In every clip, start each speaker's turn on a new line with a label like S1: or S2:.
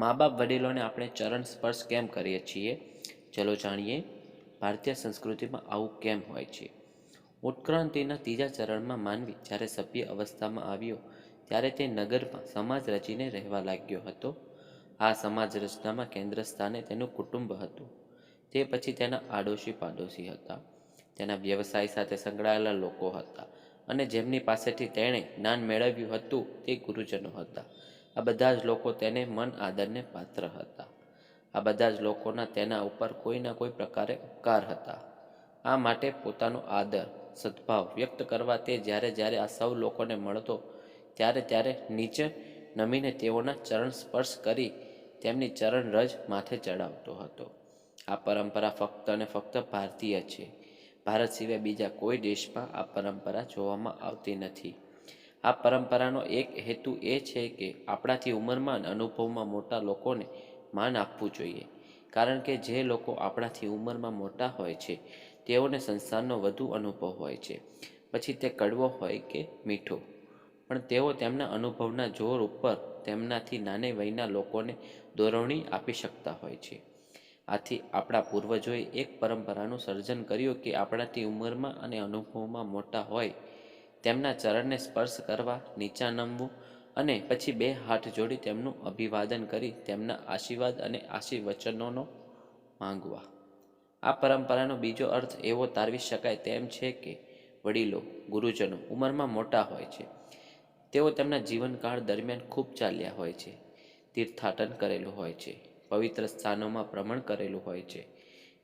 S1: મા બાપ વડીલોને આપણે ચરણ સ્પર્શ કેમ કરીએ છીએ? ચલો જાણીએ. ભારતીય સંસ્કૃતિમાં આવું કેમ હોય છે? ઉત્ક્રાંતિના ત્રીજા ચરણમાં માનવી જ્યારે સભ્ય અવસ્થામાં આવ્યો ત્યારે તે નગરમાં સમાજ રચીને રહેવા લાગ્યો હતો. આ સમાજ રચનામાં કેન્દ્ર સ્થાને તેનું કુટુંબ હતું. તે પછી તેના આડોશી પાડોશી હતા, તેના વ્યવસાય સાથે સંકળાયેલા લોકો હતા, અને જેમની પાસેથી તેણે જ્ઞાન મેળવ્યું હતું તે ગુરુજનો હતા. આ બધા જ લોકો તેને મન આદરને પાત્ર હતા. આ બધા જ લોકોના તેના ઉપર કોઈના કોઈ પ્રકારે ઉપકાર હતા. આ માટે પોતાનો આદર સદ્ભાવ વ્યક્ત કરવા તે જ્યારે જ્યારે આ સૌ લોકોને મળતો ત્યારે ત્યારે નીચે નમીને તેઓના ચરણ સ્પર્શ કરી તેમની ચરણ રજ માથે ચડાવતો હતો. આ પરંપરા ફક્ત અને ફક્ત ભારતીય છે. ભારત સિવાય બીજા કોઈ દેશમાં આ પરંપરા જોવામાં આવતી નથી. આ પરંપરાનો એક હેતુ એ છે કે આપણાથી ઉંમરમાં અને અનુભવમાં મોટા લોકોને માન આપવું જોઈએ. કારણ કે જે લોકો આપણાથી ઉંમરમાં મોટા હોય છે તેઓને સંસારનો વધુ અનુભવ હોય છે, પછી તે કડવો હોય કે મીઠો, પણ તેઓ તેમના અનુભવના જોર ઉપર તેમનાથી નાની વયના લોકોને દોરવણી આપી શકતા હોય છે. આથી આપણા પૂર્વજોએ એક પરંપરાનું સર્જન કર્યું કે આપણાથી ઉંમરમાં અને અનુભવમાં મોટા હોય તેમના ચરણને સ્પર્શ કરવા, નીચા નમવું અને પછી બે હાથ જોડી તેમનું અભિવાદન કરી તેમના આશીર્વાદ અને આશીર્વચનોનો માંગવા. આ પરંપરાનો બીજો અર્થ એવો તારવી શકાય તેમ છે કે વડીલો, ગુરુજનો ઉંમરમાં મોટા હોય છે. તેઓ તેમના જીવનકાળ દરમિયાન ખૂબ ચાલ્યા હોય છે, તીર્થાટન કરેલું હોય છે, પવિત્ર સ્થાનોમાં ભ્રમણ કરેલું હોય છે,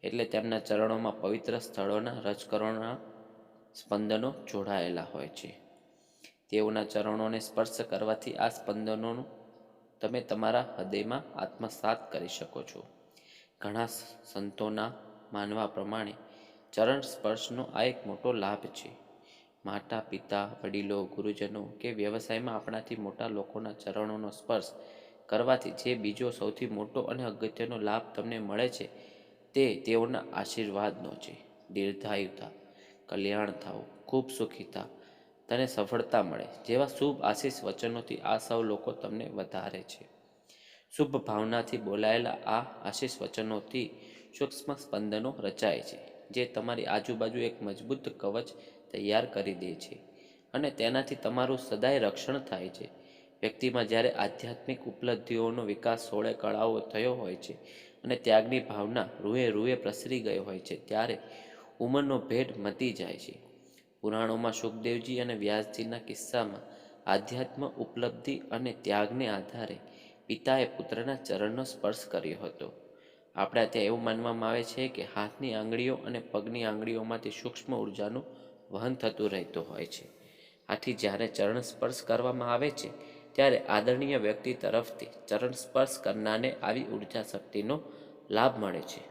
S1: એટલે તેમના ચરણોમાં પવિત્ર સ્થળોના રજકરણોના સ્પંદનો જોડાયેલા હોય છે. તેઓના ચરણોને સ્પર્શ કરવાથી આ સ્પંદનોનું તમે તમારા હૃદયમાં આત્મસાત કરી શકો છો. ઘણા સંતોના માનવા પ્રમાણે ચરણ સ્પર્શનો આ એક મોટો લાભ છે. માતા પિતા, વડીલો, ગુરુજનો કે વ્યવસાયમાં આપણાથી મોટા લોકોના ચરણોનો સ્પર્શ કરવાથી જે બીજો સૌથી મોટો અને અગત્યનો લાભ તમને મળે છે તે તેઓના આશીર્વાદનો છે. દીર્ઘાયુ થા, કલ્યાણ થાઓ, ખૂબ સુખી થા, તને સફળતા મળે જેવા શુભ આશીષ વચનોથી આ સૌ લોકો તમને વધારે છે. શુભ ભાવનાથી બોલાયેલા આ આશીષ વચનોથી સૂક્ષ્મ સ્પંદનો રચાય છે જે તમારી આજુબાજુ એક મજબૂત કવચ તૈયાર કરી દે છે અને તેનાથી તમારું સદાય રક્ષણ થાય છે. વ્યક્તિમાં જ્યારે આધ્યાત્મિક ઉપલબ્ધિઓનો વિકાસ સોળે કળાઓ થયો હોય છે અને ત્યાગની ભાવના રૂએ રૂએ પ્રસરી ગઈ હોય છે ત્યારે ઉંમરનો ભેદ મટી જાય છે. પુરાણોમાં સુખદેવજી અને વ્યાસજીના કિસ્સામાં આધ્યાત્મ ઉપલબ્ધિ અને ત્યાગને આધારે પિતાએ પુત્રના ચરણનો સ્પર્શ કર્યો હતો. આપણા ત્યાં એવું માનવામાં આવે છે કે હાથની આંગળીઓ અને પગની આંગળીઓમાંથી સૂક્ષ્મ ઉર્જાનું વહન થતું રહેતું હોય છે. આથી જ્યારે ચરણ સ્પર્શ કરવામાં આવે છે ત્યારે આદરણીય વ્યક્તિ તરફથી ચરણ સ્પર્શ કરનારને આવી ઉર્જા શક્તિનો લાભ મળે છે.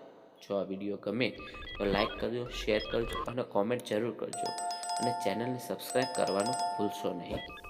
S1: જો આ વિડીયો ગમે તો લાઈક કરજો, શેર કરજો અને કોમેન્ટ જરૂર કરજો અને ચેનલને સબસ્ક્રાઈબ કરવાનું ભૂલશો નહીં.